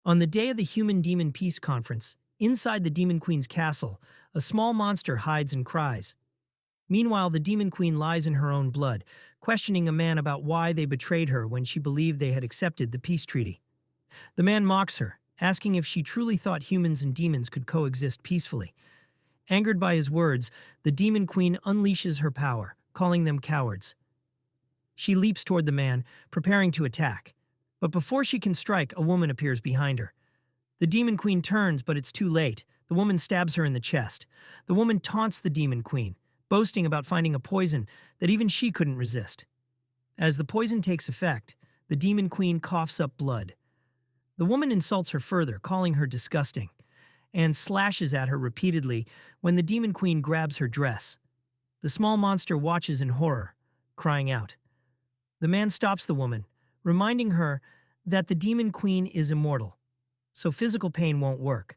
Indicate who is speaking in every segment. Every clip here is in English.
Speaker 1: On the day of the Human-Demon Peace Conference, inside the Demon Queen's castle, a small monster hides and cries. Meanwhile, the Demon Queen lies in her own blood, questioning a man about why they betrayed her when she believed they had accepted the peace treaty. The man mocks her, asking if she truly thought humans and demons could coexist peacefully. Angered by his words, the Demon Queen unleashes her power, calling them cowards. She leaps toward the man, preparing to attack. But before she can strike, a woman appears behind her. The Demon Queen turns, but it's too late. The woman stabs her in the chest. The woman taunts the Demon Queen, boasting about finding a poison that even she couldn't resist. As the poison takes effect, the Demon Queen coughs up blood. The woman insults her further, calling her disgusting, and slashes at her repeatedly when the Demon Queen grabs her dress. The small monster watches in horror, crying out. The man stops the woman, reminding her that the Demon Queen is immortal, so physical pain won't work.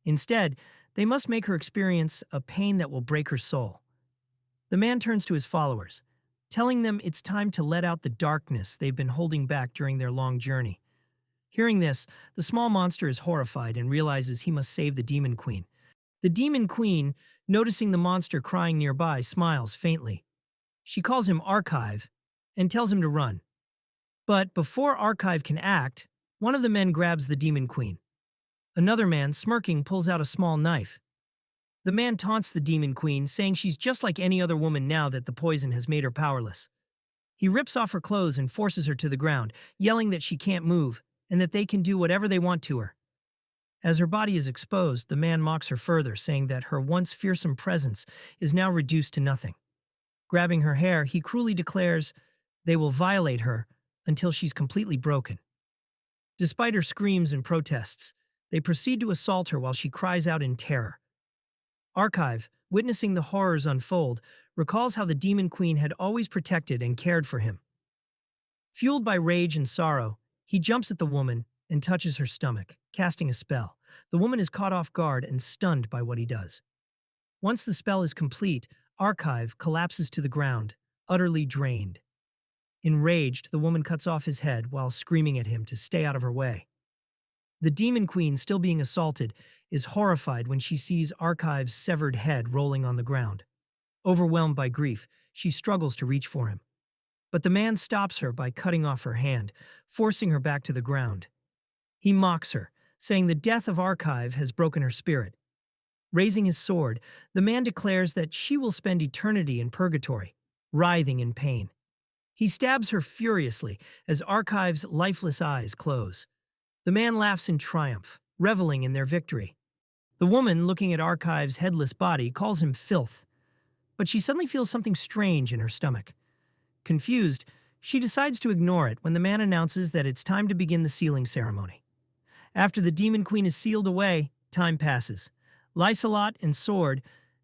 Speaker 1: Instead, they must make her experience a pain that will break her soul. The man turns to his followers, telling them it's time to let out the darkness they've been holding back during their long journey. Hearing this, the small monster is horrified and realizes he must save the Demon Queen. The Demon Queen, noticing the monster crying nearby, smiles faintly. She calls him Archive and tells him to run. But before Archive can act, one of the men grabs the Demon Queen. Another man, smirking, pulls out a small knife. The man taunts the Demon Queen, saying she's just like any other woman now that the poison has made her powerless. He rips off her clothes and forces her to the ground, yelling that she can't move and that they can do whatever they want to her. As her body is exposed, the man mocks her further, saying that her once fearsome presence is now reduced to nothing. Grabbing her hair, he cruelly declares they will violate her until she's completely broken. Despite her screams and protests, they proceed to assault her while she cries out in terror. Archive, witnessing the horrors unfold, recalls how the Demon Queen had always protected and cared for him. Fueled by rage and sorrow, he jumps at the woman and touches her stomach, casting a spell. The woman is caught off guard and stunned by what he does. Once the spell is complete, Archive collapses to the ground, utterly drained. Enraged, the woman cuts off his head while screaming at him to stay out of her way. The Demon Queen, still being assaulted, is horrified when she sees Archive's severed head rolling on the ground. Overwhelmed by grief, she struggles to reach for him. But the man stops her by cutting off her hand, forcing her back to the ground. He mocks her, saying the death of Archive has broken her spirit. Raising his sword, the man declares that she will spend eternity in purgatory, writhing in pain. He stabs her furiously as Archive's lifeless eyes close. The man laughs in triumph, reveling in their victory. The woman, looking at Archive's headless body, calls him filth. But she suddenly feels something strange in her stomach. Confused, she decides to ignore it when the man announces that it's time to begin the sealing ceremony. After the Demon Queen is sealed away, time passes. Lysalot and Sword,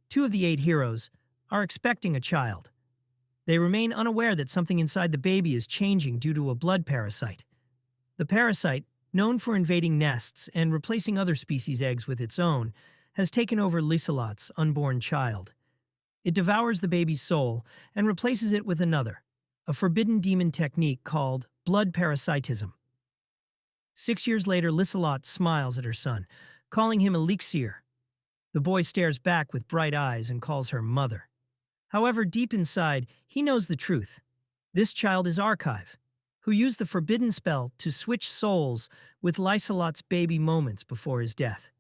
Speaker 1: two of the 8 heroes, are expecting a child. They remain unaware that something inside the baby is changing due to a blood parasite. The parasite, known for invading nests and replacing other species' eggs with its own, has taken over Lysalot's unborn child. It devours the baby's soul and replaces it with another, a forbidden demon technique called blood parasitism. 6 years later, Lysalot smiles at her son, calling him Elixir. The boy stares back with bright eyes and calls her mother. However, deep inside, he knows the truth. This child is Archive, who used the forbidden spell to switch souls with Lysalot's baby moments before his death.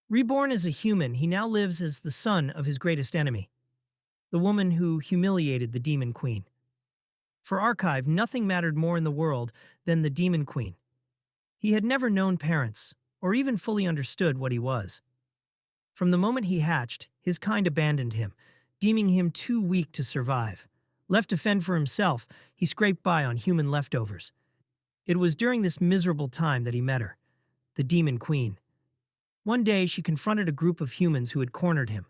Speaker 1: Reborn as a human, he now lives as the son of his greatest enemy, the woman who humiliated the Demon Queen. For Archive, nothing mattered more in the world than the Demon Queen. He had never known parents, or even fully understood what he was. From the moment he hatched, his kind abandoned him, deeming him too weak to survive. Left to fend for himself, he scraped by on human leftovers. It was during this miserable time that he met her, the Demon Queen. One day, she confronted a group of humans who had cornered him.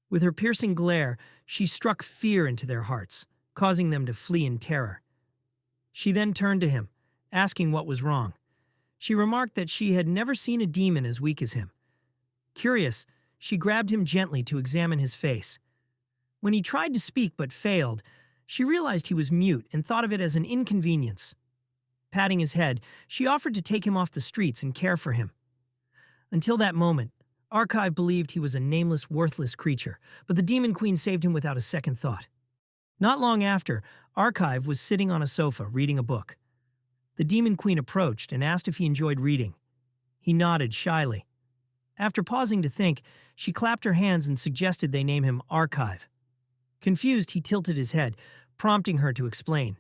Speaker 1: With her piercing glare, she struck fear into their hearts, causing them to flee in terror. She then turned to him, asking what was wrong. She remarked that she had never seen a demon as weak as him. Curious, she grabbed him gently to examine his face. When he tried to speak but failed, she realized he was mute and thought of it as an inconvenience. Patting his head, she offered to take him off the streets and care for him. Until that moment, Archive believed he was a nameless, worthless creature, but the Demon Queen saved him without a second thought. Not long after, Archive was sitting on a sofa reading a book. The Demon Queen approached and asked if he enjoyed reading. He nodded shyly. After pausing to think, she clapped her hands and suggested they name him Archive. Confused, he tilted his head, prompting her to explain.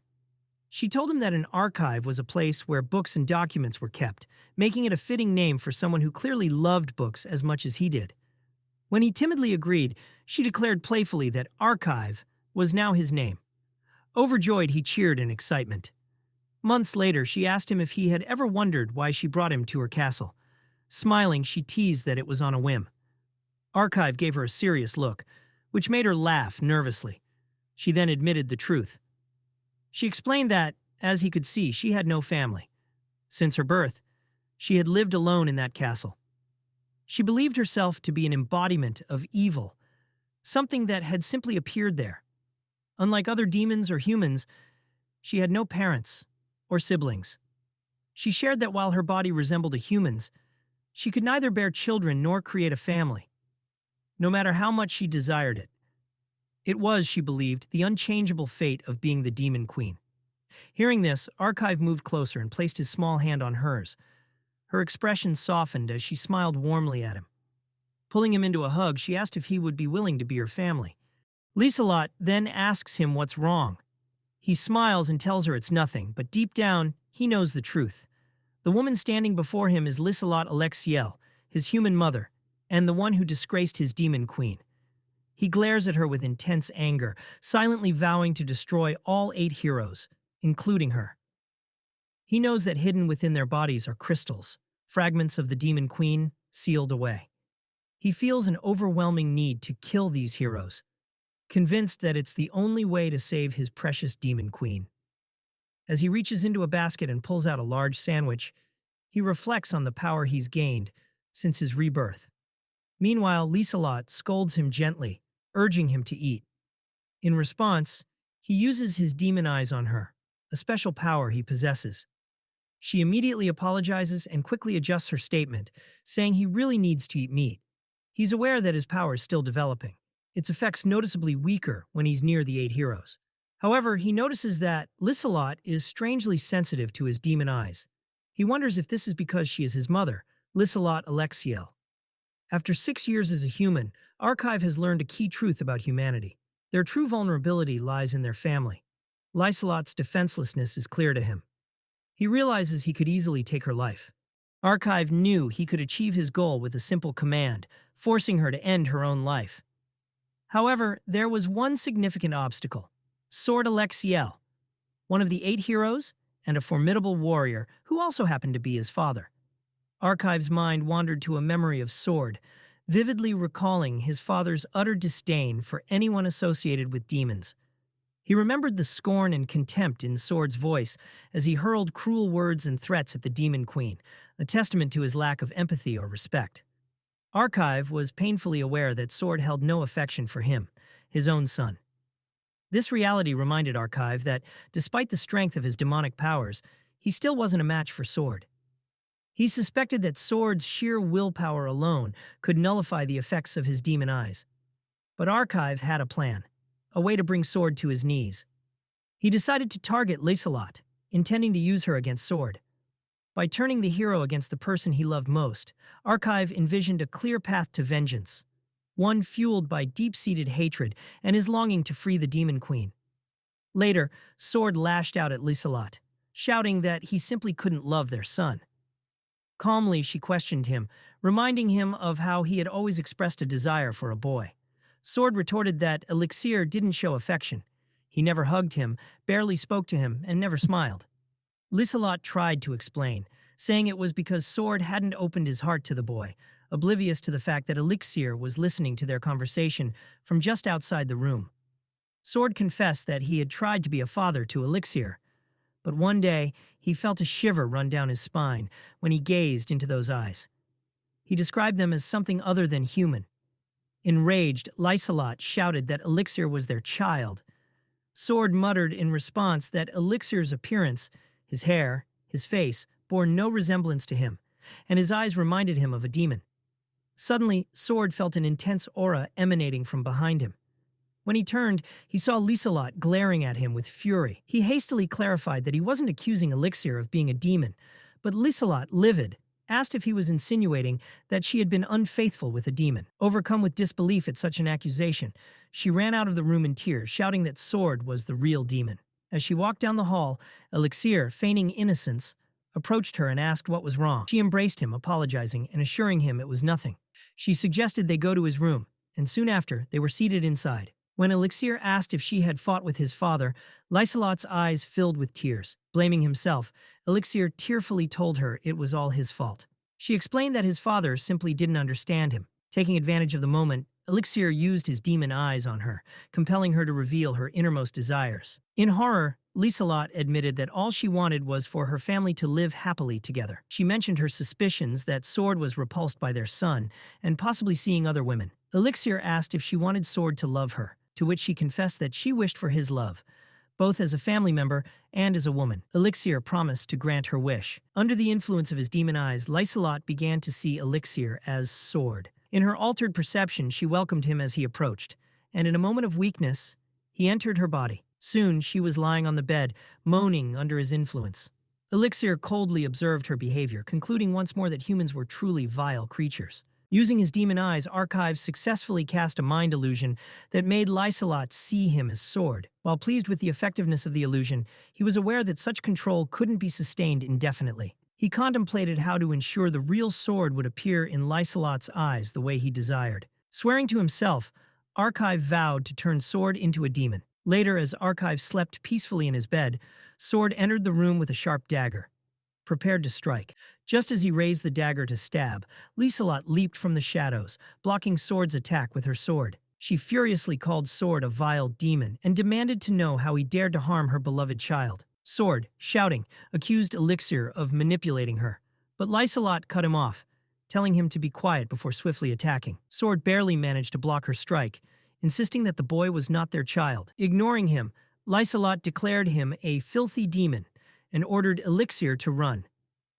Speaker 1: She told him that an archive was a place where books and documents were kept, making it a fitting name for someone who clearly loved books as much as he did. When he timidly agreed, she declared playfully that Archive was now his name. Overjoyed, he cheered in excitement. Months later, she asked him if he had ever wondered why she brought him to her castle. Smiling, she teased that it was on a whim. Archive gave her a serious look, which made her laugh nervously. She then admitted the truth. She explained that, as he could see, she had no family. Since her birth, she had lived alone in that castle. She believed herself to be an embodiment of evil, something that had simply appeared there. Unlike other demons or humans, she had no parents or siblings. She shared that while her body resembled a human's, she could neither bear children nor create a family, no matter how much she desired it. It was, she believed, the unchangeable fate of being the Demon Queen. Hearing this, Archive moved closer and placed his small hand on hers. Her expression softened as she smiled warmly at him. Pulling him into a hug, she asked if he would be willing to be her family. Lieselot then asks him what's wrong. He smiles and tells her it's nothing, but deep down, he knows the truth. The woman standing before him is Lieselot Alexiel, his human mother, and the one who disgraced his Demon Queen. He glares at her with intense anger, silently vowing to destroy all 8 heroes, including her. He knows that hidden within their bodies are crystals, fragments of the Demon Queen sealed away. He feels an overwhelming need to kill these heroes, convinced that it's the only way to save his precious Demon Queen. As he reaches into a basket and pulls out a large sandwich, he reflects on the power he's gained since his rebirth. Meanwhile, Lieselot scolds him gently, urging him to eat. In response, he uses his demon eyes on her, a special power he possesses. She immediately apologizes and quickly adjusts her statement, saying he really needs to eat meat. He's aware that his power is still developing. Its effects noticeably weaker when he's near the 8 heroes. However, he notices that Lieselot is strangely sensitive to his demon eyes. He wonders if this is because she is his mother, Lieselot Alexiel. After 6 years as a human, Archive has learned a key truth about humanity. Their true vulnerability lies in their family. Lieselot's defenselessness is clear to him. He realizes he could easily take her life. Archive knew he could achieve his goal with a simple command, forcing her to end her own life. However, there was one significant obstacle: Sword Alexiel, one of the 8 heroes and a formidable warrior who also happened to be his father. Archive's mind wandered to a memory of Sword, vividly recalling his father's utter disdain for anyone associated with demons. He remembered the scorn and contempt in Sword's voice as he hurled cruel words and threats at the Demon Queen, a testament to his lack of empathy or respect. Archive was painfully aware that Sword held no affection for him, his own son. This reality reminded Archive that, despite the strength of his demonic powers, he still wasn't a match for Sword. He suspected that Sword's sheer willpower alone could nullify the effects of his demon eyes. But Archive had a plan, a way to bring Sword to his knees. He decided to target Lieselot, intending to use her against Sword. By turning the hero against the person he loved most, Archive envisioned a clear path to vengeance, one fueled by deep-seated hatred and his longing to free the Demon Queen. Later, Sword lashed out at Lieselot, shouting that he simply couldn't love their son. Calmly, she questioned him, reminding him of how he had always expressed a desire for a boy. Sword retorted that Elixir didn't show affection. He never hugged him, barely spoke to him, and never smiled. Lieselot tried to explain, saying it was because Sword hadn't opened his heart to the boy, oblivious to the fact that Elixir was listening to their conversation from just outside the room. Sword confessed that he had tried to be a father to Elixir, but one day he felt a shiver run down his spine when he gazed into those eyes. He described them as something other than human. Enraged, Lieselot shouted that Elixir was their child. Sword muttered in response that Elixir's appearance, his hair, His face bore no resemblance to him, and his eyes reminded him of a demon. Suddenly, Sword felt an intense aura emanating from behind him. When he turned, he saw Liselot glaring at him with fury. He hastily clarified that he wasn't accusing Elixir of being a demon, but Liselot, livid, asked if he was insinuating that she had been unfaithful with a demon. Overcome with disbelief at such an accusation, she ran out of the room in tears, shouting that Sword was the real demon. As she walked down the hall, Elixir, feigning innocence, approached her and asked what was wrong. She embraced him, apologizing and assuring him it was nothing. She suggested they go to his room, and soon after, they were seated inside. When Elixir asked if she had fought with his father, Liselot's eyes filled with tears. Blaming himself, Elixir tearfully told her it was all his fault. She explained that his father simply didn't understand him. Taking advantage of the moment, Elixir used his demon eyes on her, compelling her to reveal her innermost desires. In horror, Liselot admitted that all she wanted was for her family to live happily together. She mentioned her suspicions that Sword was repulsed by their son and possibly seeing other women. Elixir asked if she wanted Sword to love her, to which she confessed that she wished for his love, both as a family member and as a woman. Elixir promised to grant her wish. Under the influence of his demon eyes, Liselot began to see Elixir as Sword. In her altered perception, she welcomed him as he approached, and in a moment of weakness, he entered her body. Soon, she was lying on the bed, moaning under his influence. Elixir coldly observed her behavior, concluding once more that humans were truly vile creatures. Using his demon eyes, Archive successfully cast a mind illusion that made Liselot see him as Sword. While pleased with the effectiveness of the illusion, he was aware that such control couldn't be sustained indefinitely. He contemplated how to ensure the real Sword would appear in Liselot's eyes the way he desired. Swearing to himself, Archive vowed to turn Sword into a demon. Later, as Archive slept peacefully in his bed, Sword entered the room with a sharp dagger, prepared to strike. Just as he raised the dagger to stab, Liselot leaped from the shadows, blocking Sword's attack with her sword. She furiously called Sword a vile demon and demanded to know how he dared to harm her beloved child. Sword, shouting, accused Elixir of manipulating her, but Liselot cut him off, telling him to be quiet before swiftly attacking. Sword barely managed to block her strike, insisting that the boy was not their child. Ignoring him, Liselot declared him a filthy demon and ordered Elixir to run.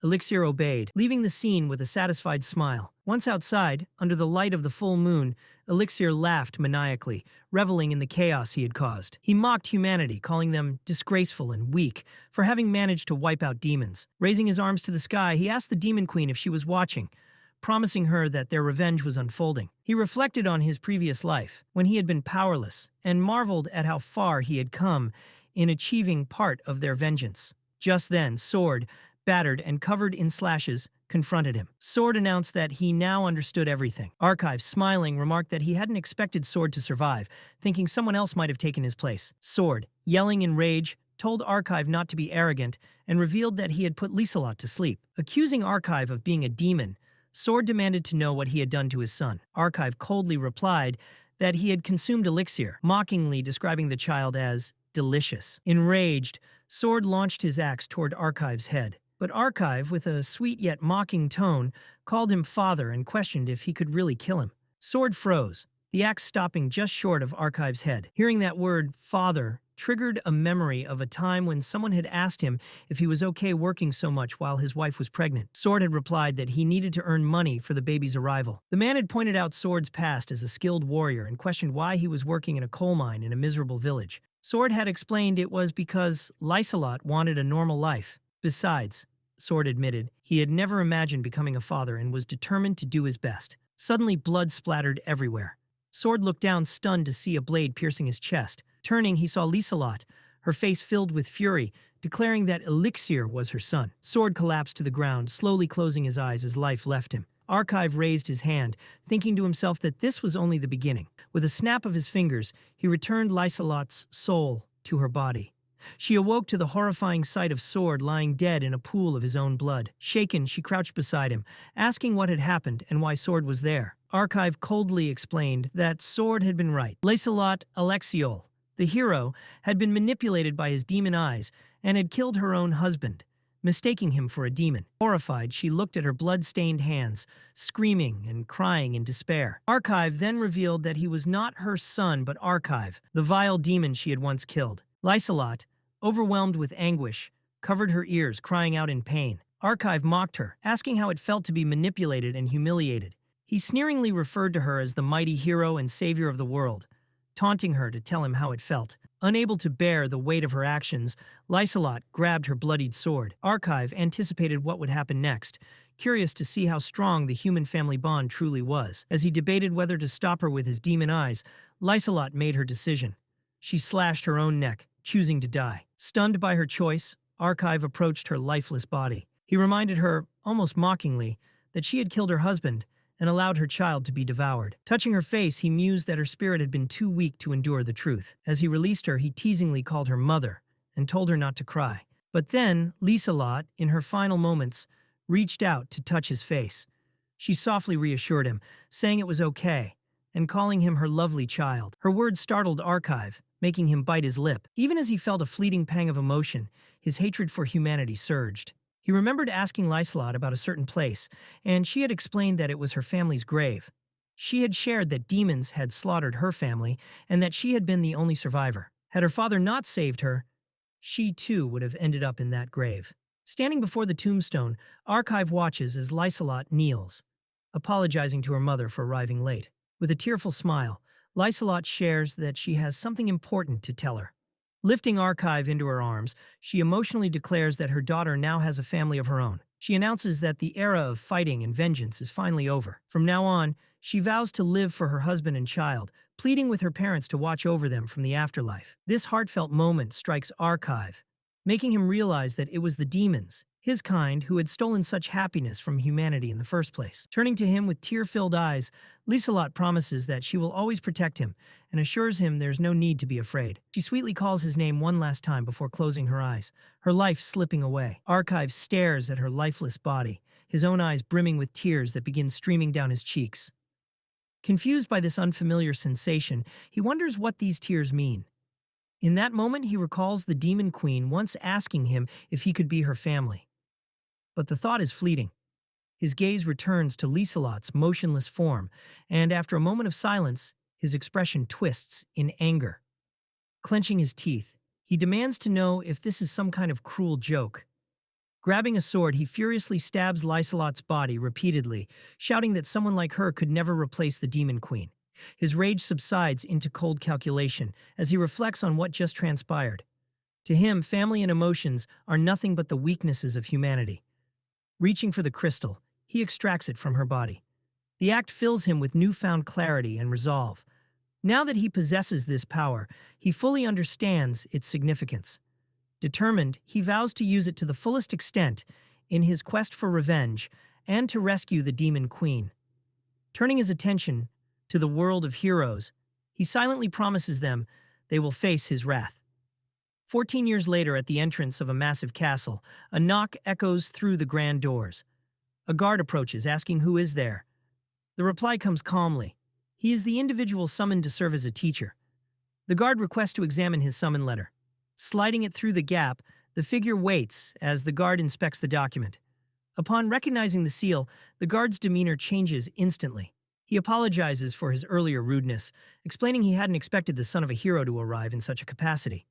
Speaker 1: Elixir obeyed, leaving the scene with a satisfied smile. Once outside, under the light of the full moon, Elixir laughed maniacally, reveling in the chaos he had caused. He mocked humanity, calling them disgraceful and weak for having managed to wipe out demons. Raising his arms to the sky, he asked the Demon Queen if she was watching, promising her that their revenge was unfolding. He reflected on his previous life, when he had been powerless, and marveled at how far he had come in achieving part of their vengeance. Just then, Sword, battered and covered in slashes, confronted him. Sword announced that he now understood everything. Archive, smiling, remarked that he hadn't expected Sword to survive, thinking someone else might have taken his place. Sword, yelling in rage, told Archive not to be arrogant and revealed that he had put Liselot to sleep. Accusing Archive of being a demon, Sword demanded to know what he had done to his son. Archive coldly replied that he had consumed Elixir, mockingly describing the child as delicious. Enraged, Sword launched his axe toward Archive's head. But Archive, with a sweet yet mocking tone, called him father and questioned if he could really kill him. Sword froze, the axe stopping just short of Archive's head. Hearing that word, father, triggered a memory of a time when someone had asked him if he was okay working so much while his wife was pregnant. Sword had replied that he needed to earn money for the baby's arrival. The man had pointed out Sword's past as a skilled warrior and questioned why he was working in a coal mine in a miserable village. Sword had explained it was because Liselot wanted a normal life. Besides, Sword admitted, he had never imagined becoming a father and was determined to do his best. Suddenly, blood splattered everywhere. Sword looked down, stunned to see a blade piercing his chest. Turning, he saw Liselot, her face filled with fury, declaring that Elixir was her son. Sword collapsed to the ground, slowly closing his eyes as life left him. Archive raised his hand, thinking to himself that this was only the beginning. With a snap of his fingers, he returned Liselot's soul to her body. She awoke to the horrifying sight of Sword lying dead in a pool of his own blood. Shaken, she crouched beside him, asking what had happened and why Sword was there. Archive coldly explained that Sword had been right. Liselot Alexiol, the hero, had been manipulated by his demon eyes and had killed her own husband, mistaking him for a demon. Horrified, she looked at her blood-stained hands, screaming and crying in despair. Archive then revealed that he was not her son but Archive, the vile demon she had once killed. Liselot, overwhelmed with anguish, covered her ears, crying out in pain. Archive mocked her, asking how it felt to be manipulated and humiliated. He sneeringly referred to her as the mighty hero and savior of the world, taunting her to tell him how it felt. Unable to bear the weight of her actions, Lysalot grabbed her bloodied sword. Archive anticipated what would happen next, curious to see how strong the human family bond truly was. As he debated whether to stop her with his demon eyes, Lysalot made her decision. She slashed her own neck, choosing to die. Stunned by her choice, Archive approached her lifeless body. He reminded her, almost mockingly, that she had killed her husband and allowed her child to be devoured. Touching her face, he mused that her spirit had been too weak to endure the truth. As he released her, he teasingly called her mother and told her not to cry. But then, Lysalot, in her final moments, reached out to touch his face. She softly reassured him, saying it was okay, and calling him her lovely child. Her words startled Archive, making him bite his lip. Even as he felt a fleeting pang of emotion, his hatred for humanity surged. He remembered asking Lysalot about a certain place, and she had explained that it was her family's grave. She had shared that demons had slaughtered her family, and that she had been the only survivor. Had her father not saved her, she too would have ended up in that grave. Standing before the tombstone, Archive watches as Lysalot kneels, apologizing to her mother for arriving late. With a tearful smile, Lysalot shares that she has something important to tell her. Lifting Archive into her arms, she emotionally declares that her daughter now has a family of her own. She announces that the era of fighting and vengeance is finally over. From now on, she vows to live for her husband and child, pleading with her parents to watch over them from the afterlife. This heartfelt moment strikes Archive, making him realize that it was the demons, his kind, who had stolen such happiness from humanity in the first place. Turning to him with tear-filled eyes, Lysalot promises that she will always protect him and assures him there's no need to be afraid. She sweetly calls his name one last time before closing her eyes, her life slipping away. Archive stares at her lifeless body, his own eyes brimming with tears that begin streaming down his cheeks. Confused by this unfamiliar sensation, he wonders what these tears mean. In that moment, he recalls the demon queen once asking him if he could be her family. But the thought is fleeting. His gaze returns to Lysalot's motionless form, and after a moment of silence, his expression twists in anger. Clenching his teeth, he demands to know if this is some kind of cruel joke. Grabbing a sword, he furiously stabs Lysalot's body repeatedly, shouting that someone like her could never replace the demon queen. His rage subsides into cold calculation as he reflects on what just transpired. To him, family and emotions are nothing but the weaknesses of humanity. Reaching for the crystal, he extracts it from her body. The act fills him with newfound clarity and resolve. Now that he possesses this power, he fully understands its significance. Determined, he vows to use it to the fullest extent in his quest for revenge and to rescue the demon queen. Turning his attention to the world of heroes, he silently promises them they will face his wrath. 14 years later, at the entrance of a massive castle, a knock echoes through the grand doors. A guard approaches, asking who is there. The reply comes calmly. He is the individual summoned to serve as a teacher. The guard requests to examine his summon letter. Sliding it through the gap, the figure waits as the guard inspects the document. Upon recognizing the seal, the guard's demeanor changes instantly. He apologizes for his earlier rudeness, explaining he hadn't expected the son of a hero to arrive in such a capacity.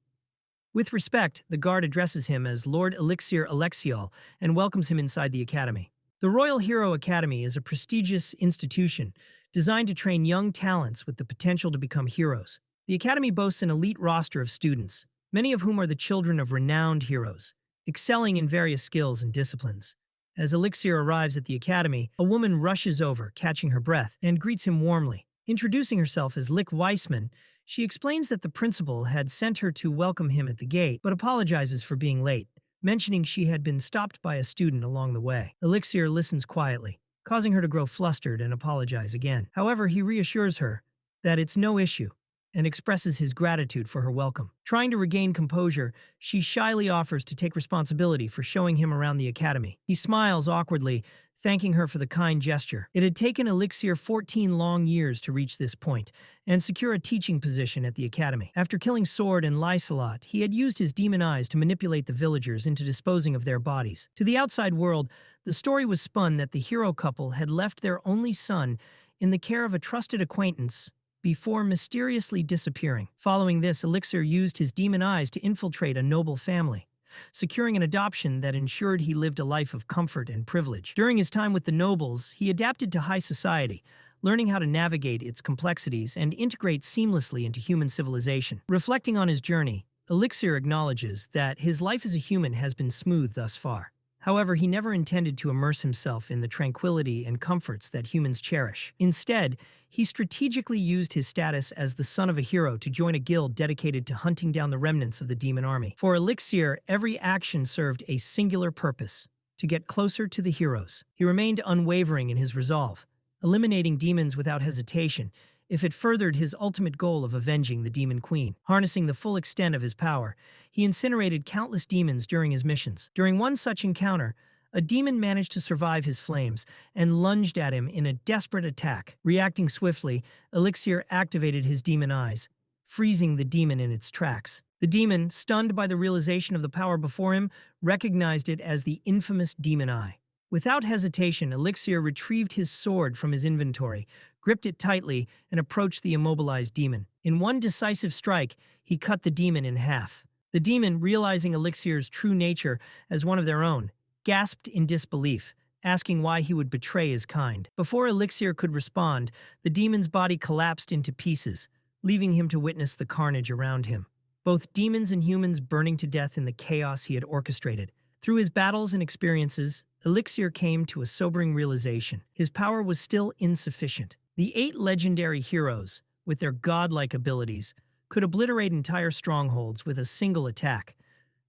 Speaker 1: With respect, the guard addresses him as Lord Elixir Alexiol and welcomes him inside the academy. The Royal Hero Academy is a prestigious institution designed to train young talents with the potential to become heroes. The academy boasts an elite roster of students, many of whom are the children of renowned heroes, excelling in various skills and disciplines. As Elixir arrives at the academy, a woman rushes over, catching her breath, and greets him warmly. Introducing herself as Lick Weissman, she explains that the principal had sent her to welcome him at the gate, but apologizes for being late, mentioning she had been stopped by a student along the way. Elixir listens quietly, causing her to grow flustered and apologize again. However, he reassures her that it's no issue and expresses his gratitude for her welcome. Trying to regain composure, she shyly offers to take responsibility for showing him around the academy. He smiles awkwardly, thanking her for the kind gesture. It had taken Elixir 14 long years to reach this point and secure a teaching position at the academy. After killing Sword and Lysalot, he had used his demon eyes to manipulate the villagers into disposing of their bodies. To the outside world, the story was spun that the hero couple had left their only son in the care of a trusted acquaintance before mysteriously disappearing. Following this, Elixir used his demon eyes to infiltrate a noble family, securing an adoption that ensured he lived a life of comfort and privilege. During his time with the nobles, he adapted to high society, learning how to navigate its complexities and integrate seamlessly into human civilization. Reflecting on his journey, Elixir acknowledges that his life as a human has been smooth thus far. However, he never intended to immerse himself in the tranquility and comforts that humans cherish. Instead, he strategically used his status as the son of a hero to join a guild dedicated to hunting down the remnants of the demon army. For Elixir, every action served a singular purpose: to get closer to the heroes. He remained unwavering in his resolve, eliminating demons without hesitation if it furthered his ultimate goal of avenging the Demon Queen. Harnessing the full extent of his power, he incinerated countless demons during his missions. During one such encounter, a demon managed to survive his flames and lunged at him in a desperate attack. Reacting swiftly, Elixir activated his demon eyes, freezing the demon in its tracks. The demon, stunned by the realization of the power before him, recognized it as the infamous Demon Eye. Without hesitation, Elixir retrieved his sword from his inventory, gripped it tightly, and approached the immobilized demon. In one decisive strike, he cut the demon in half. The demon, realizing Elixir's true nature as one of their own, gasped in disbelief, asking why he would betray his kind. Before Elixir could respond, the demon's body collapsed into pieces, leaving him to witness the carnage around him. Both demons and humans burning to death in the chaos he had orchestrated. Through his battles and experiences, Elixir came to a sobering realization. His power was still insufficient. The 8 legendary heroes, with their godlike abilities, could obliterate entire strongholds with a single attack.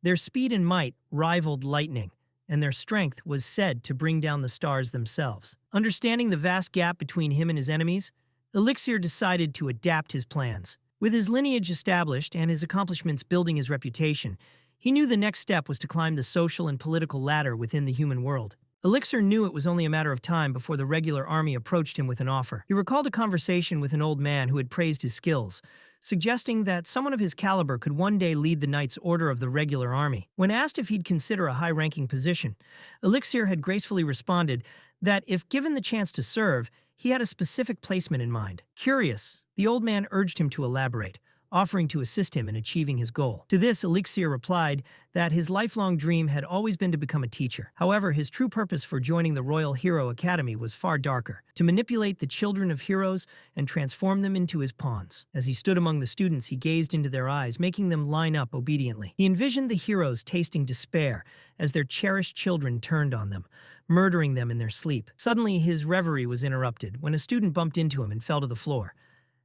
Speaker 1: Their speed and might rivaled lightning, and their strength was said to bring down the stars themselves. Understanding the vast gap between him and his enemies, Elixir decided to adapt his plans. With his lineage established and his accomplishments building his reputation, he knew the next step was to climb the social and political ladder within the human world. Elixir knew it was only a matter of time before the regular army approached him with an offer. He recalled a conversation with an old man who had praised his skills, suggesting that someone of his caliber could one day lead the Knights Order of the regular army. When asked if he'd consider a high-ranking position, Elixir had gracefully responded that if given the chance to serve, he had a specific placement in mind. Curious, the old man urged him to elaborate, offering to assist him in achieving his goal. To this, Elixir replied that his lifelong dream had always been to become a teacher. However, his true purpose for joining the Royal Hero Academy was far darker: to manipulate the children of heroes and transform them into his pawns. As he stood among the students, he gazed into their eyes, making them line up obediently. He envisioned the heroes tasting despair as their cherished children turned on them, murdering them in their sleep. Suddenly, his reverie was interrupted when a student bumped into him and fell to the floor.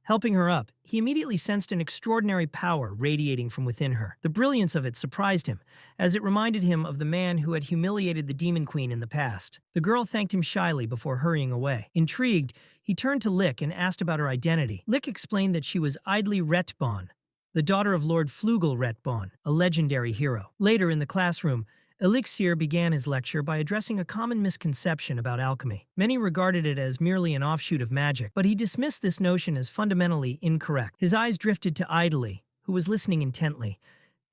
Speaker 1: Helping her up, he immediately sensed an extraordinary power radiating from within her. The brilliance of it surprised him, as it reminded him of the man who had humiliated the Demon Queen in the past. The girl thanked him shyly before hurrying away. Intrigued, he turned to Lick and asked about her identity. Lick explained that she was Idly Retbon, the daughter of Lord Flugel Retbon, a legendary hero. Later in the classroom, Elixir began his lecture by addressing a common misconception about alchemy. Many regarded it as merely an offshoot of magic, but he dismissed this notion as fundamentally incorrect. His eyes drifted to Idly, who was listening intently,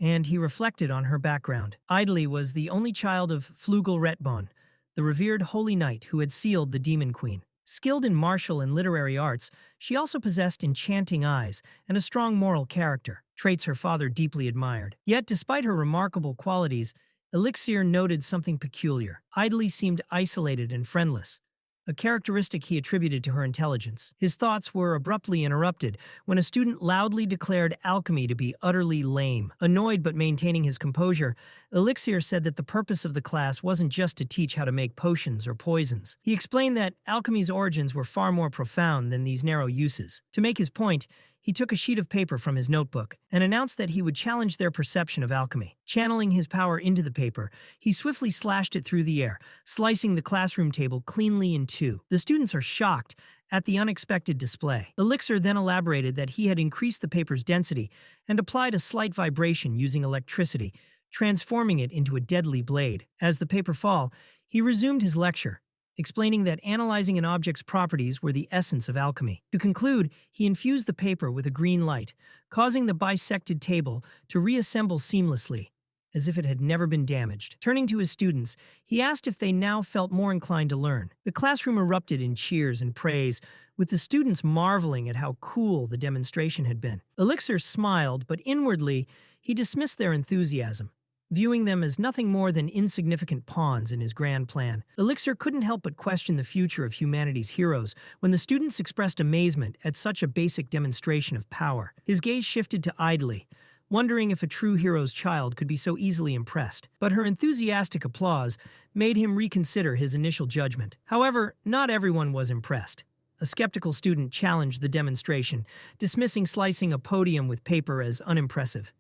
Speaker 1: and he reflected on her background. Idly was the only child of Flugel Retbon, the revered holy knight who had sealed the Demon Queen. Skilled in martial and literary arts, she also possessed enchanting eyes and a strong moral character, traits her father deeply admired. Yet, despite her remarkable qualities, Elixir noted something peculiar. Idly seemed isolated and friendless, a characteristic he attributed to her intelligence. His thoughts were abruptly interrupted when a student loudly declared alchemy to be utterly lame. Annoyed but maintaining his composure, Elixir said that the purpose of the class wasn't just to teach how to make potions or poisons. He explained that alchemy's origins were far more profound than these narrow uses. To make his point, he took a sheet of paper from his notebook and announced that he would challenge their perception of alchemy. Channeling his power into the paper, he swiftly slashed it through the air, slicing the classroom table cleanly in two. The students are shocked at the unexpected display. Elixir then elaborated that he had increased the paper's density and applied a slight vibration using electricity, transforming it into a deadly blade. As the paper fell, he resumed his lecture, explaining that analyzing an object's properties were the essence of alchemy. To conclude, he infused the paper with a green light, causing the bisected table to reassemble seamlessly, as if it had never been damaged. Turning to his students, he asked if they now felt more inclined to learn. The classroom erupted in cheers and praise, with the students marveling at how cool the demonstration had been. Elixir smiled, but inwardly, he dismissed their enthusiasm, viewing them as nothing more than insignificant pawns in his grand plan. Elixir couldn't help but question the future of humanity's heroes when the students expressed amazement at such a basic demonstration of power. His gaze shifted to Idly, wondering if a true hero's child could be so easily impressed. But her enthusiastic applause made him reconsider his initial judgment. However, not everyone was impressed. A skeptical student challenged the demonstration, dismissing slicing a podium with paper as unimpressive.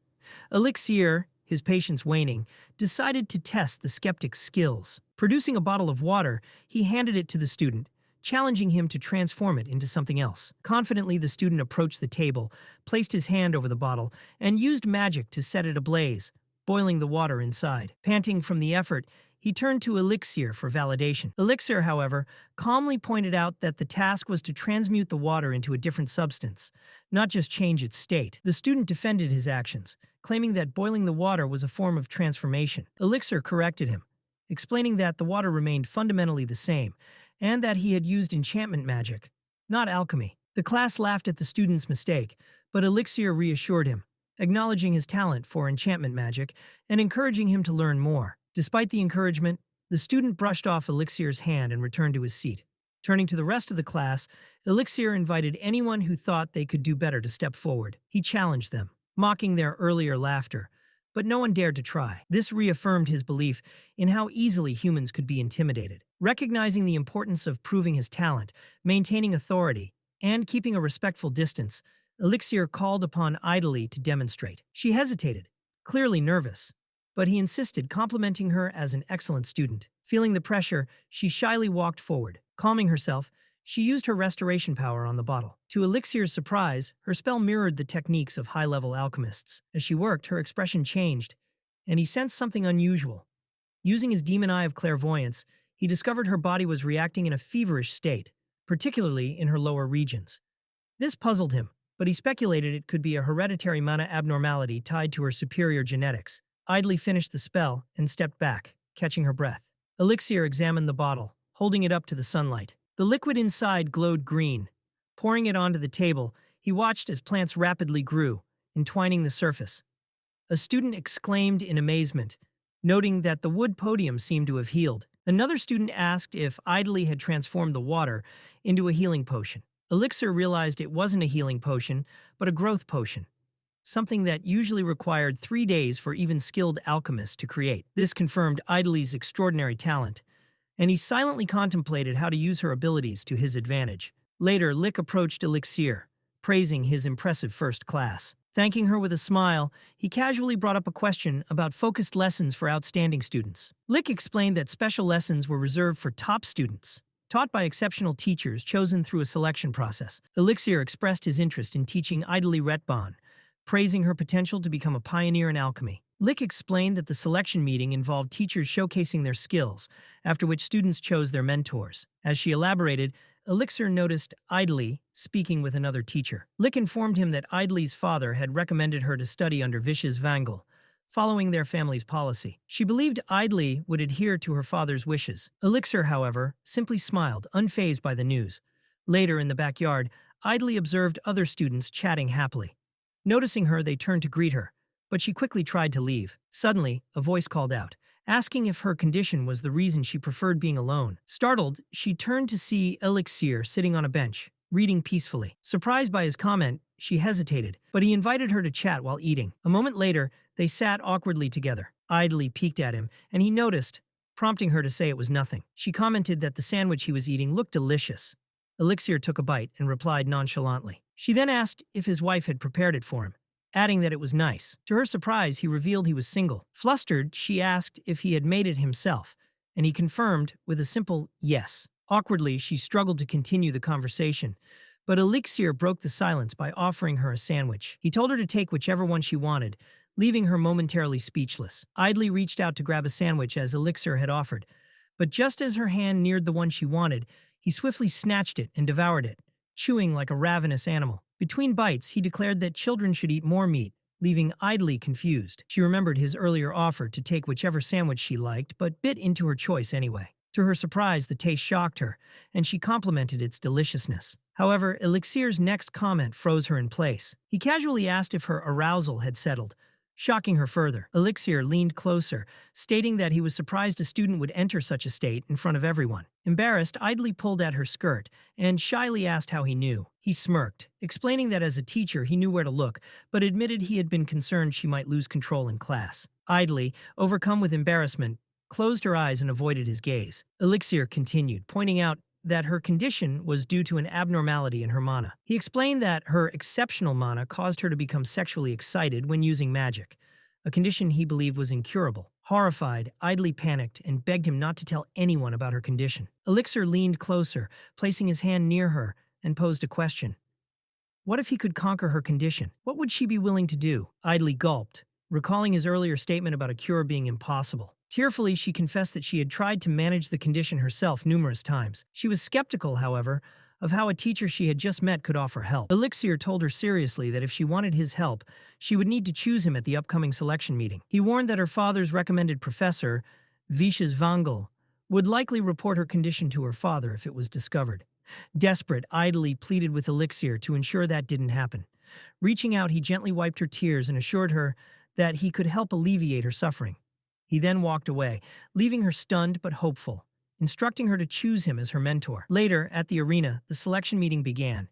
Speaker 1: Elixir, his patience waning, decided to test the skeptic's skills. Producing a bottle of water, he handed it to the student, challenging him to transform it into something else. Confidently, the student approached the table, placed his hand over the bottle, and used magic to set it ablaze, boiling the water inside. Panting from the effort, he turned to Elixir for validation. Elixir, however, calmly pointed out that the task was to transmute the water into a different substance, not just change its state. The student defended his actions, claiming that boiling the water was a form of transformation. Elixir corrected him, explaining that the water remained fundamentally the same, and that he had used enchantment magic, not alchemy. The class laughed at the student's mistake, but Elixir reassured him, acknowledging his talent for enchantment magic and encouraging him to learn more. Despite the encouragement, the student brushed off Elixir's hand and returned to his seat. Turning to the rest of the class, Elixir invited anyone who thought they could do better to step forward. He challenged them, mocking their earlier laughter, but no one dared to try. This reaffirmed his belief in how easily humans could be intimidated. Recognizing the importance of proving his talent, maintaining authority, and keeping a respectful distance, Elixir called upon Idly to demonstrate. She hesitated, clearly nervous, but he insisted, complimenting her as an excellent student. Feeling the pressure, she shyly walked forward. Calming herself, she used her restoration power on the bottle. To Elixir's surprise, her spell mirrored the techniques of high-level alchemists. As she worked, her expression changed, and he sensed something unusual. Using his demon eye of clairvoyance, he discovered her body was reacting in a feverish state, particularly in her lower regions. This puzzled him, but he speculated it could be a hereditary mana abnormality tied to her superior genetics. Idly finished the spell and stepped back, catching her breath. Elixir examined the bottle, holding it up to the sunlight. The liquid inside glowed green. Pouring it onto the table, he watched as plants rapidly grew, entwining the surface. A student exclaimed in amazement, noting that the wood podium seemed to have healed. Another student asked if Idly had transformed the water into a healing potion. Elixir realized it wasn't a healing potion, but a growth potion, something that usually required 3 days for even skilled alchemists to create. This confirmed Idly's extraordinary talent, and he silently contemplated how to use her abilities to his advantage. Later, Lick approached Elixir, praising his impressive first class. Thanking her with a smile, he casually brought up a question about focused lessons for outstanding students. Lick explained that special lessons were reserved for top students, taught by exceptional teachers chosen through a selection process. Elixir expressed his interest in teaching Idly Retbon, praising her potential to become a pioneer in alchemy. Lick explained that the selection meeting involved teachers showcasing their skills, after which students chose their mentors. As she elaborated, Elixir noticed Idly speaking with another teacher. Lick informed him that Idly's father had recommended her to study under Vicious Vangal, following their family's policy. She believed Idly would adhere to her father's wishes. Elixir, however, simply smiled, unfazed by the news. Later, in the backyard, Idly observed other students chatting happily. Noticing her, they turned to greet her, but she quickly tried to leave. Suddenly, a voice called out, asking if her condition was the reason she preferred being alone. Startled, she turned to see Elixir sitting on a bench, reading peacefully. Surprised by his comment, she hesitated, but he invited her to chat while eating. A moment later, they sat awkwardly together. Idly peeked at him, and he noticed, prompting her to say it was nothing. She commented that the sandwich he was eating looked delicious. Elixir took a bite and replied nonchalantly. She then asked if his wife had prepared it for him, adding that it was nice. To her surprise, he revealed he was single. Flustered, she asked if he had made it himself, and he confirmed with a simple yes. Awkwardly, she struggled to continue the conversation, but Elixir broke the silence by offering her a sandwich. He told her to take whichever one she wanted, leaving her momentarily speechless. Idly reached out to grab a sandwich as Elixir had offered, but just as her hand neared the one she wanted, he swiftly snatched it and devoured it, chewing like a ravenous animal. Between bites, he declared that children should eat more meat, leaving Idly confused. She remembered his earlier offer to take whichever sandwich she liked, but bit into her choice anyway. To her surprise, the taste shocked her, and she complimented its deliciousness. However, Elixir's next comment froze her in place. He casually asked if her arousal had settled, Shocking her further, Elixir leaned closer, stating that he was surprised a student would enter such a state in front of everyone. Embarrassed, idly pulled at her skirt and shyly asked how he knew. He smirked, explaining that as a teacher he knew where to look, but admitted he had been concerned she might lose control in class. Idly, overcome with embarrassment, closed her eyes and avoided his gaze. Elixir continued, pointing out that her condition was due to an abnormality in her mana. He explained that her exceptional mana caused her to become sexually excited when using magic, a condition he believed was incurable. Horrified, idly panicked and begged him not to tell anyone about her condition. Elixir leaned closer, placing his hand near her, and posed a question. What if he could conquer her condition? What would she be willing to do? Idly gulped, recalling his earlier statement about a cure being impossible. Tearfully, she confessed that she had tried to manage the condition herself numerous times. She was skeptical, however, of how a teacher she had just met could offer help. Elixir told her seriously that if she wanted his help, she would need to choose him at the upcoming selection meeting. He warned that her father's recommended professor, Vishas Vangel, would likely report her condition to her father if it was discovered. Desperate, idly pleaded with Elixir to ensure that didn't happen. Reaching out, he gently wiped her tears and assured her that he could help alleviate her suffering. He then walked away, leaving her stunned but hopeful, instructing her to choose him as her mentor. Later, at the arena, the selection meeting began.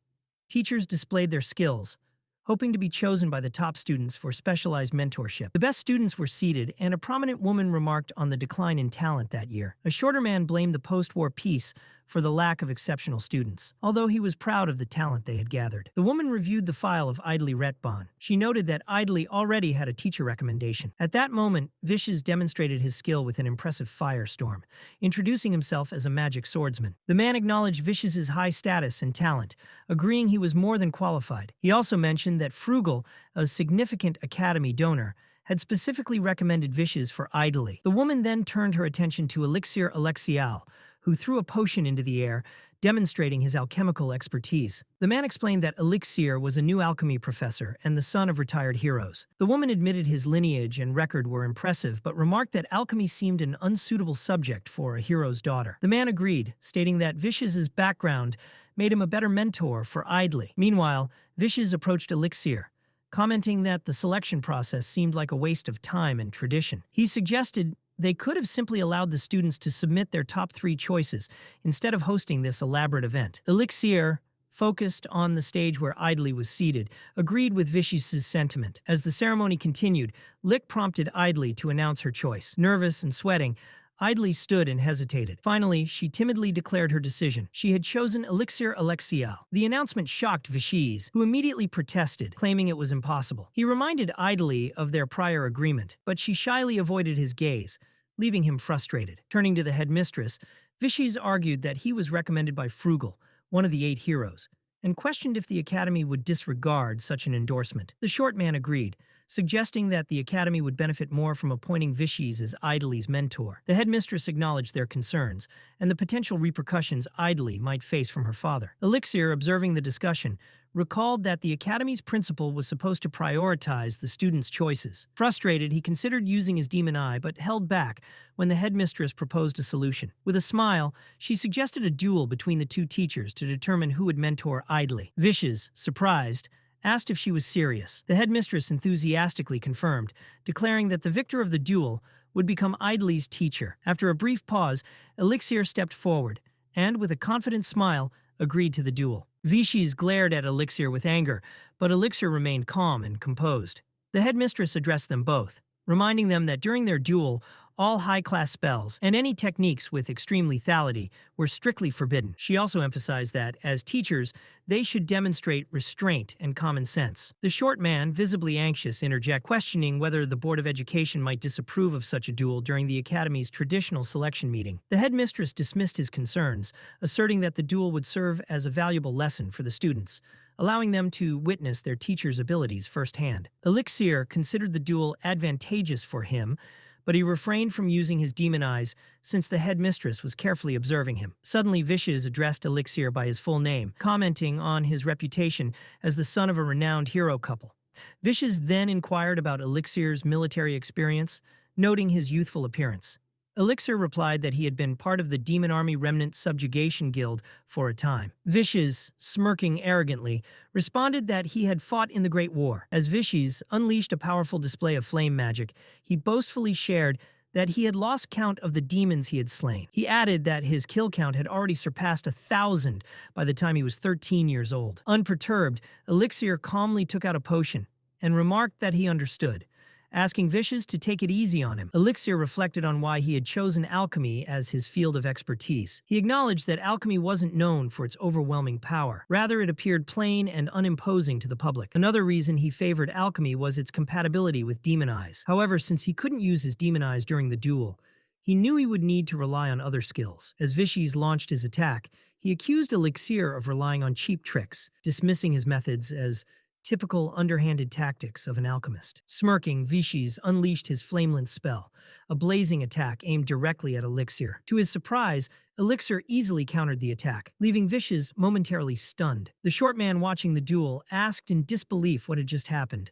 Speaker 1: Teachers displayed their skills, hoping to be chosen by the top students for specialized mentorship. The best students were seated, and a prominent woman remarked on the decline in talent that year. A shorter man blamed the post-war peace for the lack of exceptional students, although he was proud of the talent they had gathered. The woman reviewed the file of Idly Retbon. She noted that Idly already had a teacher recommendation. At that moment, Vishas demonstrated his skill with an impressive firestorm, introducing himself as a magic swordsman. The man acknowledged Vishas' high status and talent, agreeing he was more than qualified. He also mentioned that Frugal, a significant academy donor, had specifically recommended Vishas for Idly. The woman then turned her attention to Elixir Alexial, who threw a potion into the air, demonstrating his alchemical expertise. The man explained that Elixir was a new alchemy professor and the son of retired heroes. The woman admitted his lineage and record were impressive, but remarked that alchemy seemed an unsuitable subject for a hero's daughter. The man agreed, stating that Vishas' background made him a better mentor for Idly. Meanwhile, Vishas approached Elixir, commenting that the selection process seemed like a waste of time and tradition. He suggested they could have simply allowed the students to submit their top 3 choices instead of hosting this elaborate event. Elixir, focused on the stage where Idly was seated, agreed with Vishas' sentiment. As the ceremony continued, Lick prompted Idly to announce her choice. Nervous and sweating, Idly stood and hesitated. Finally, she timidly declared her decision. She had chosen Elixir Alexial. The announcement shocked Vishas, who immediately protested, claiming it was impossible. He reminded Idly of their prior agreement, but she shyly avoided his gaze, leaving him frustrated. Turning to the headmistress, Vishas argued that he was recommended by Frugal, one of the 8 heroes, and questioned if the Academy would disregard such an endorsement. The short man agreed, suggesting that the Academy would benefit more from appointing Vishas as Idly's mentor. The headmistress acknowledged their concerns and the potential repercussions Idly might face from her father. Elixir, observing the discussion, recalled that the Academy's principal was supposed to prioritize the students' choices. Frustrated, he considered using his demon eye but held back when the headmistress proposed a solution. With a smile, she suggested a duel between the 2 teachers to determine who would mentor Idly. Vishas, surprised, asked if she was serious. The headmistress enthusiastically confirmed, declaring that the victor of the duel would become Idly's teacher. After a brief pause, Elixir stepped forward and, with a confident smile, agreed to the duel. Vishas glared at Elixir with anger, but Elixir remained calm and composed. The headmistress addressed them both, reminding them that during their duel, all high-class spells and any techniques with extreme lethality were strictly forbidden. She also emphasized that, as teachers, they should demonstrate restraint and common sense. The short man, visibly anxious, interjected, questioning whether the Board of Education might disapprove of such a duel during the Academy's traditional selection meeting. The headmistress dismissed his concerns, asserting that the duel would serve as a valuable lesson for the students, allowing them to witness their teacher's abilities firsthand. Elixir considered the duel advantageous for him, but he refrained from using his demon eyes since the headmistress was carefully observing him. Suddenly, Vishas addressed Elixir by his full name, commenting on his reputation as the son of a renowned hero couple. Vishas then inquired about Elixir's military experience, noting his youthful appearance. Elixir replied that he had been part of the Demon Army Remnant Subjugation Guild for a time. Vicious, smirking arrogantly, responded that he had fought in the Great War. As Vicious unleashed a powerful display of flame magic, he boastfully shared that he had lost count of the demons he had slain. He added that his kill count had already surpassed 1,000 by the time he was 13 years old. Unperturbed, Elixir calmly took out a potion and remarked that he understood, asking Vicious to take it easy on him. Elixir reflected on why he had chosen alchemy as his field of expertise. He acknowledged that alchemy wasn't known for its overwhelming power. Rather, it appeared plain and unimposing to the public. Another reason he favored alchemy was its compatibility with demon eyes. However, since he couldn't use his demon eyes during the duel, he knew he would need to rely on other skills. As Vicious launched his attack, he accused Elixir of relying on cheap tricks, dismissing his methods as typical underhanded tactics of an alchemist. Smirking, Vicious unleashed his Flamelint spell, a blazing attack aimed directly at Elixir. To his surprise, Elixir easily countered the attack, leaving Vicious momentarily stunned. The short man watching the duel asked in disbelief what had just happened,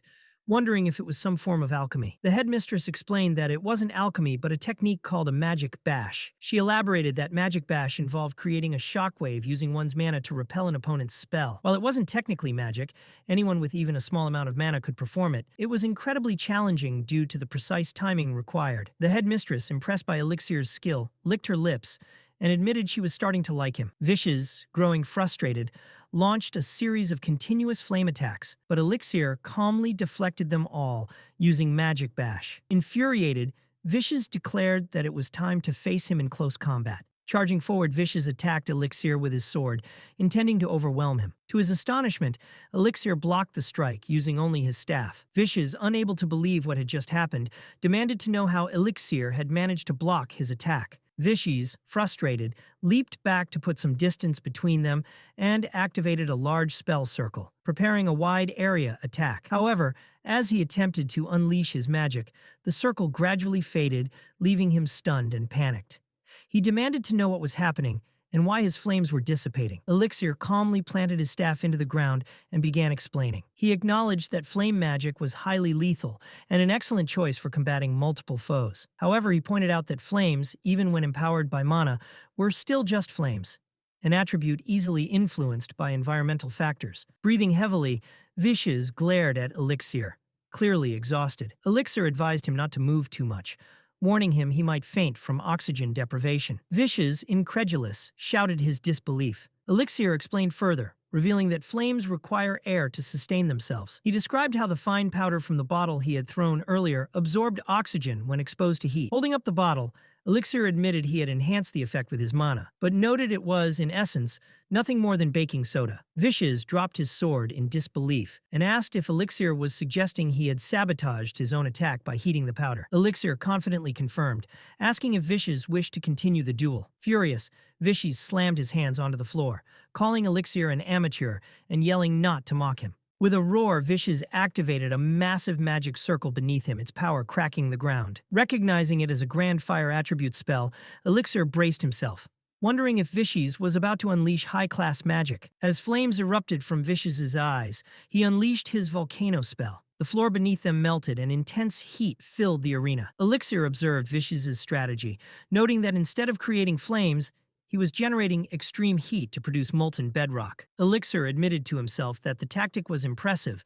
Speaker 1: wondering if it was some form of alchemy. The headmistress explained that it wasn't alchemy but a technique called a magic bash. She elaborated that magic bash involved creating a shockwave using one's mana to repel an opponent's spell. While it wasn't technically magic, anyone with even a small amount of mana could perform it. It was incredibly challenging due to the precise timing required. The headmistress, impressed by Elixir's skill, licked her lips and admitted she was starting to like him. Vicious, growing frustrated, launched a series of continuous flame attacks, but Elixir calmly deflected them all using Magic Bash. Infuriated, Vicious declared that it was time to face him in close combat. Charging forward, Vicious attacked Elixir with his sword, intending to overwhelm him. To his astonishment, Elixir blocked the strike, using only his staff. Vicious, unable to believe what had just happened, demanded to know how Elixir had managed to block his attack. Vicious, frustrated, leaped back to put some distance between them and activated a large spell circle, preparing a wide area attack. However, as he attempted to unleash his magic, the circle gradually faded, leaving him stunned and panicked. He demanded to know what was happening and why his flames were dissipating. Elixir calmly planted his staff into the ground and began explaining. He acknowledged that flame magic was highly lethal and an excellent choice for combating multiple foes. However, he pointed out that flames, even when empowered by mana, were still just flames, an attribute easily influenced by environmental factors. Breathing heavily, Vicious glared at Elixir, clearly exhausted. Elixir advised him not to move too much, warning him he might faint from oxygen deprivation. Vicious, incredulous, shouted his disbelief. Elixir explained further, revealing that flames require air to sustain themselves. He described how the fine powder from the bottle he had thrown earlier absorbed oxygen when exposed to heat. Holding up the bottle, Elixir admitted he had enhanced the effect with his mana, but noted it was, in essence, nothing more than baking soda. Vicious dropped his sword in disbelief and asked if Elixir was suggesting he had sabotaged his own attack by heating the powder. Elixir confidently confirmed, asking if Vicious wished to continue the duel. Furious, Vicious slammed his hands onto the floor, calling Elixir an amateur and yelling not to mock him. With a roar, Vicious activated a massive magic circle beneath him, its power cracking the ground. Recognizing it as a Grand Fire attribute spell, Elixir braced himself, wondering if Vicious was about to unleash high-class magic. As flames erupted from Vicious's eyes, he unleashed his volcano spell. The floor beneath them melted and intense heat filled the arena. Elixir observed Vicious's strategy, noting that instead of creating flames, he was generating extreme heat to produce molten bedrock. Elixir admitted to himself that the tactic was impressive,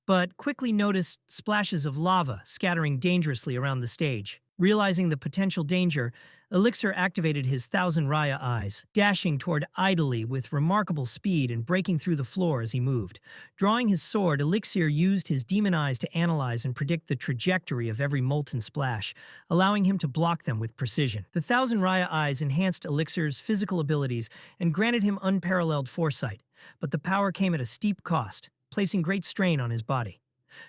Speaker 1: but quickly noticed splashes of lava scattering dangerously around the stage. Realizing the potential danger, Elixir activated his Thousand Raya eyes, dashing toward idly with remarkable speed and breaking through the floor as he moved. Drawing his sword, Elixir used his demon eyes to analyze and predict the trajectory of every molten splash, allowing him to block them with precision. The Thousand Raya eyes enhanced Elixir's physical abilities and granted him unparalleled foresight, but the power came at a steep cost, placing great strain on his body.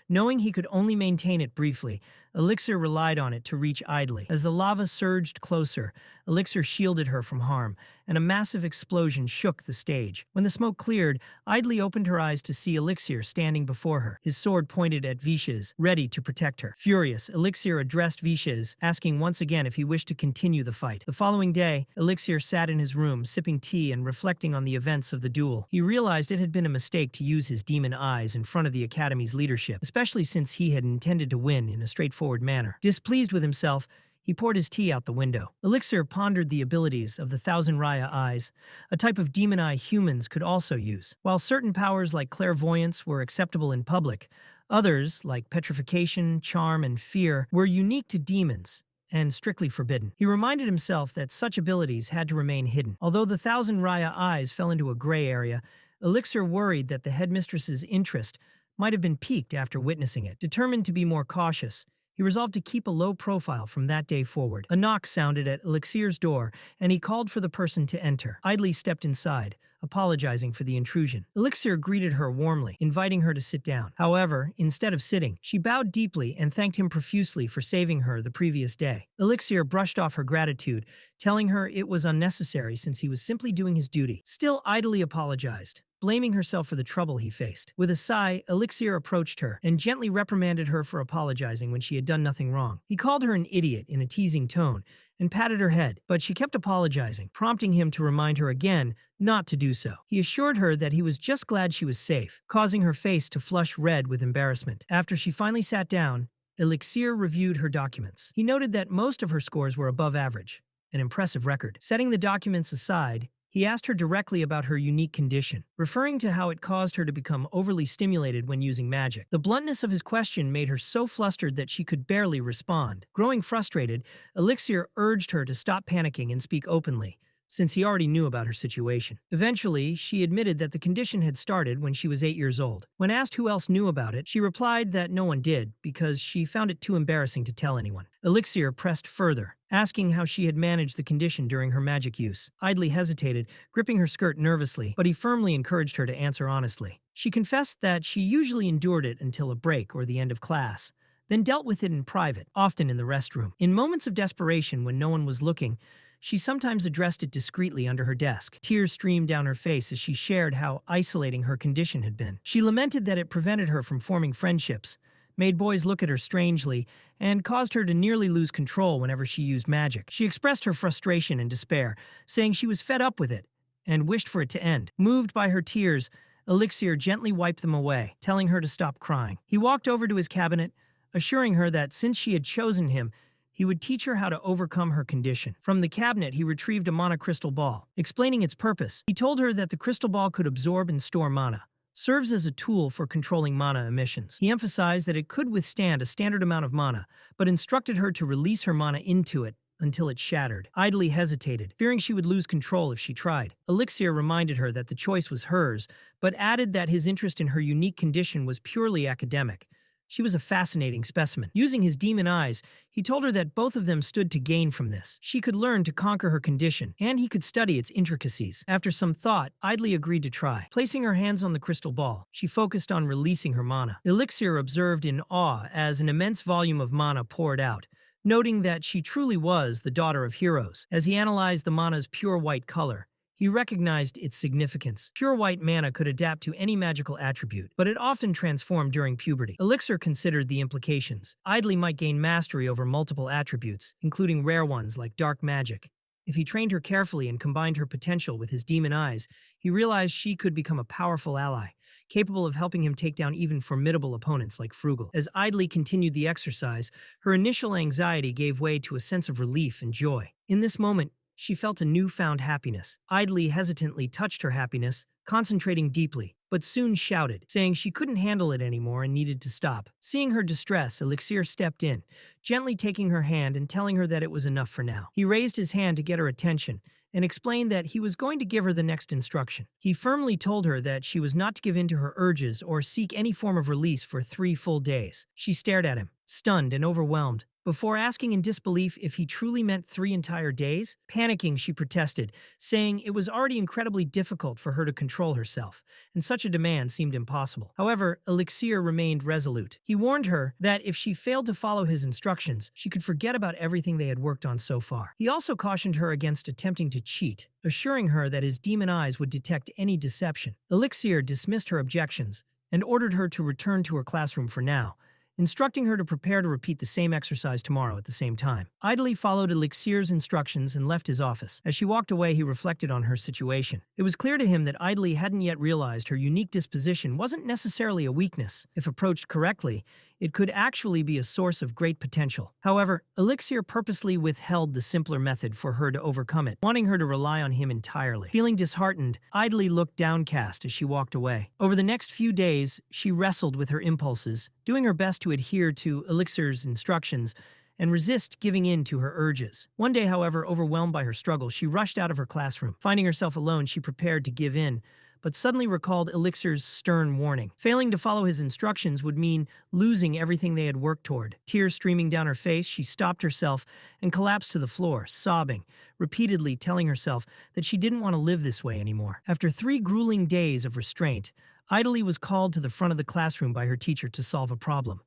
Speaker 1: Knowing he could only maintain it briefly, Elixir relied on it to reach idly. As the lava surged closer, Elixir shielded her from harm, and a massive explosion shook the stage. When the smoke cleared, Idly opened her eyes to see Elixir standing before her, his sword pointed at Vicious, ready to protect her. Furious, Elixir addressed Vicious, asking once again if he wished to continue the fight. The following day, Elixir sat in his room, sipping tea and reflecting on the events of the duel. He realized it had been a mistake to use his demon eyes in front of the Academy's leadership, especially since he had intended to win in a straightforward manner. Displeased with himself, He poured his tea out the window. Elixir pondered the abilities of the Thousand Raya Eyes, a type of demon eye humans could also use. While certain powers like clairvoyance were acceptable in public, others, like petrification, charm, and fear, were unique to demons and strictly forbidden. He reminded himself that such abilities had to remain hidden. Although the Thousand Raya Eyes fell into a gray area, Elixir worried that the headmistress's interest might have been piqued after witnessing it. Determined to be more cautious, he resolved to keep a low profile from that day forward. A knock sounded at Elixir's door, and he called for the person to enter. Idly stepped inside, apologizing for the intrusion. Elixir greeted her warmly, inviting her to sit down. However, instead of sitting, she bowed deeply and thanked him profusely for saving her the previous day. Elixir brushed off her gratitude, telling her it was unnecessary since he was simply doing his duty. Still idly apologized, blaming herself for the trouble he faced. With a sigh, Elixir approached her and gently reprimanded her for apologizing when she had done nothing wrong. He called her an idiot in a teasing tone and patted her head, but she kept apologizing, prompting him to remind her again not to do so. He assured her that he was just glad she was safe, causing her face to flush red with embarrassment. After she finally sat down, Elixir reviewed her documents. He noted that most of her scores were above average, an impressive record. Setting the documents aside, he asked her directly about her unique condition, referring to how it caused her to become overly stimulated when using magic. The bluntness of his question made her so flustered that she could barely respond. Growing frustrated, Elixir urged her to stop panicking and speak openly, since he already knew about her situation. Eventually, she admitted that the condition had started when she was 8 years old. When asked who else knew about it, she replied that no one did because she found it too embarrassing to tell anyone. Elixir pressed further, asking how she had managed the condition during her magic use. Idly hesitated, gripping her skirt nervously, but he firmly encouraged her to answer honestly. She confessed that she usually endured it until a break or the end of class, then dealt with it in private, often in the restroom. In moments of desperation when no one was looking, she sometimes addressed it discreetly under her desk. Tears streamed down her face as she shared how isolating her condition had been. She lamented that it prevented her from forming friendships, made boys look at her strangely, and caused her to nearly lose control whenever she used magic. She expressed her frustration and despair, saying she was fed up with it and wished for it to end. Moved by her tears, Elixir gently wiped them away, telling her to stop crying. He walked over to his cabinet, assuring her that since she had chosen him, he would teach her how to overcome her condition. From the cabinet, he retrieved a mana crystal ball. Explaining its purpose, he told her that the crystal ball could absorb and store mana, serves as a tool for controlling mana emissions. He emphasized that it could withstand a standard amount of mana, but instructed her to release her mana into it until it shattered. Idly hesitated, fearing she would lose control if she tried. Elixir reminded her that the choice was hers, but added that his interest in her unique condition was purely academic. She was a fascinating specimen. Using his demon eyes, he told her that both of them stood to gain from this. She could learn to conquer her condition, and he could study its intricacies. After some thought, Idly agreed to try. Placing her hands on the crystal ball, she focused on releasing her mana. Elixir observed in awe as an immense volume of mana poured out, noting that she truly was the daughter of heroes. As he analyzed the mana's pure white color, he recognized its significance. Pure white mana could adapt to any magical attribute, but it often transformed during puberty. Elixir considered the implications. Idly might gain mastery over multiple attributes, including rare ones like dark magic. If he trained her carefully and combined her potential with his demon eyes, he realized she could become a powerful ally, capable of helping him take down even formidable opponents like Frugal. As Idly continued the exercise, her initial anxiety gave way to a sense of relief and joy. In this moment, she felt a newfound happiness. Idly hesitantly touched her happiness, concentrating deeply, but soon shouted, saying she couldn't handle it anymore and needed to stop. Seeing her distress, Elixir stepped in, gently taking her hand and telling her that it was enough for now. He raised his hand to get her attention and explained that he was going to give her the next instruction. He firmly told her that she was not to give in to her urges or seek any form of release for 3 full days. She stared at him, stunned and overwhelmed, before asking in disbelief if he truly meant 3 entire days. Panicking, she protested, saying it was already incredibly difficult for her to control herself, and such a demand seemed impossible. However, Elixir remained resolute. He warned her that if she failed to follow his instructions, she could forget about everything they had worked on so far. He also cautioned her against attempting to cheat, assuring her that his demon eyes would detect any deception. Elixir dismissed her objections and ordered her to return to her classroom for now, instructing her to prepare to repeat the same exercise tomorrow at the same time. Idly followed Elixir's instructions and left his office. As she walked away, he reflected on her situation. It was clear to him that Idly hadn't yet realized her unique disposition wasn't necessarily a weakness. If approached correctly, it could actually be a source of great potential. However, Elixir purposely withheld the simpler method for her to overcome it, wanting her to rely on him entirely. Feeling disheartened, Idly looked downcast as she walked away. Over the next few days, she wrestled with her impulses, doing her best to adhere to Elixir's instructions and resist giving in to her urges. One day, however, overwhelmed by her struggle, she rushed out of her classroom. Finding herself alone, she prepared to give in, but suddenly recalled Elixir's stern warning. Failing to follow his instructions would mean losing everything they had worked toward. Tears streaming down her face, she stopped herself and collapsed to the floor, sobbing, repeatedly telling herself that she didn't want to live this way anymore. After 3 grueling days of restraint, Idly was called to the front of the classroom by her teacher to solve a problem.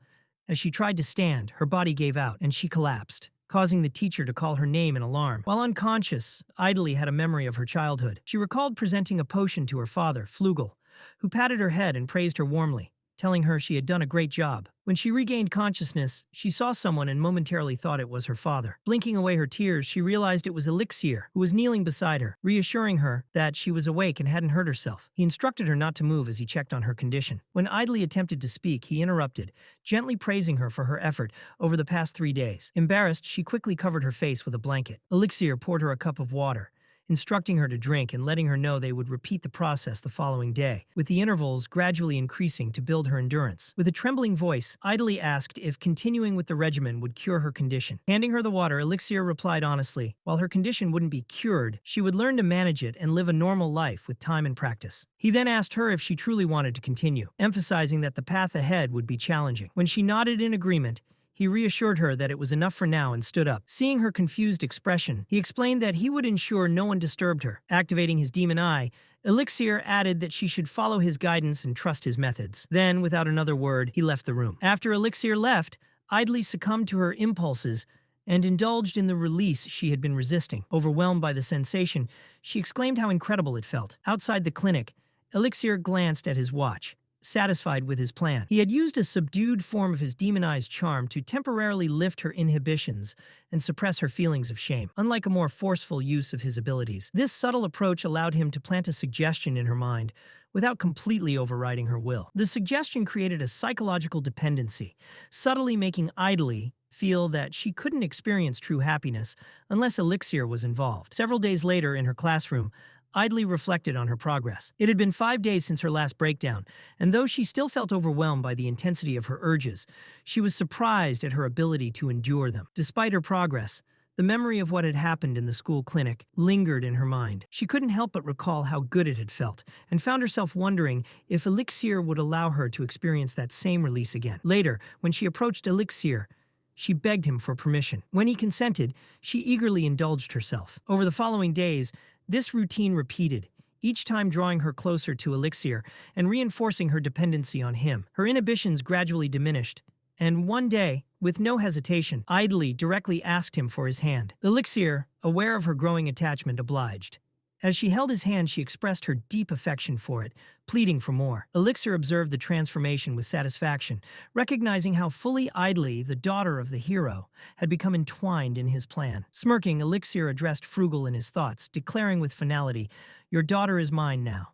Speaker 1: As she tried to stand, her body gave out and she collapsed, causing the teacher to call her name in alarm. While unconscious, Idly had a memory of her childhood. She recalled presenting a potion to her father, Flugel, who patted her head and praised her warmly, telling her she had done a great job. When she regained consciousness, she saw someone and momentarily thought it was her father. Blinking away her tears, she realized it was Elixir, who was kneeling beside her, reassuring her that she was awake and hadn't hurt herself. He instructed her not to move as he checked on her condition. When Idly attempted to speak, he interrupted, gently praising her for her effort over the past 3 days. Embarrassed, she quickly covered her face with a blanket. Elixir poured her a cup of water, instructing her to drink and letting her know they would repeat the process the following day, with the intervals gradually increasing to build her endurance. With a trembling voice, Idly asked if continuing with the regimen would cure her condition. Handing her the water, Elixir replied honestly, while her condition wouldn't be cured, she would learn to manage it and live a normal life with time and practice. He then asked her if she truly wanted to continue, emphasizing that the path ahead would be challenging. When she nodded in agreement, he reassured her that it was enough for now and stood up. Seeing her confused expression, he explained that he would ensure no one disturbed her. Activating his demon eye, Elixir added that she should follow his guidance and trust his methods. Then, without another word, he left the room. After Elixir left, Idly succumbed to her impulses and indulged in the release she had been resisting. Overwhelmed by the sensation, she exclaimed how incredible it felt. Outside the clinic, Elixir glanced at his watch, satisfied with his plan. He had used a subdued form of his demonized charm to temporarily lift her inhibitions and suppress her feelings of shame, unlike a more forceful use of his abilities. This subtle approach allowed him to plant a suggestion in her mind without completely overriding her will. The suggestion created a psychological dependency, subtly making Idly feel that she couldn't experience true happiness unless Elixir was involved. Several days later, in her classroom, Idly reflected on her progress. It had been 5 days since her last breakdown, and though she still felt overwhelmed by the intensity of her urges, she was surprised at her ability to endure them. Despite her progress, the memory of what had happened in the school clinic lingered in her mind. She couldn't help but recall how good it had felt, and found herself wondering if Elixir would allow her to experience that same release again. Later, when she approached Elixir, she begged him for permission. When he consented, she eagerly indulged herself. Over the following days, this routine repeated, each time drawing her closer to Elixir and reinforcing her dependency on him. Her inhibitions gradually diminished, and one day, with no hesitation, Idly directly asked him for his hand. Elixir, aware of her growing attachment, obliged. As she held his hand, she expressed her deep affection for it, pleading for more. Elixir observed the transformation with satisfaction, recognizing how fully Idly, the daughter of the hero, had become entwined in his plan. Smirking, Elixir addressed Frugel in his thoughts, declaring with finality, "Your daughter is mine now."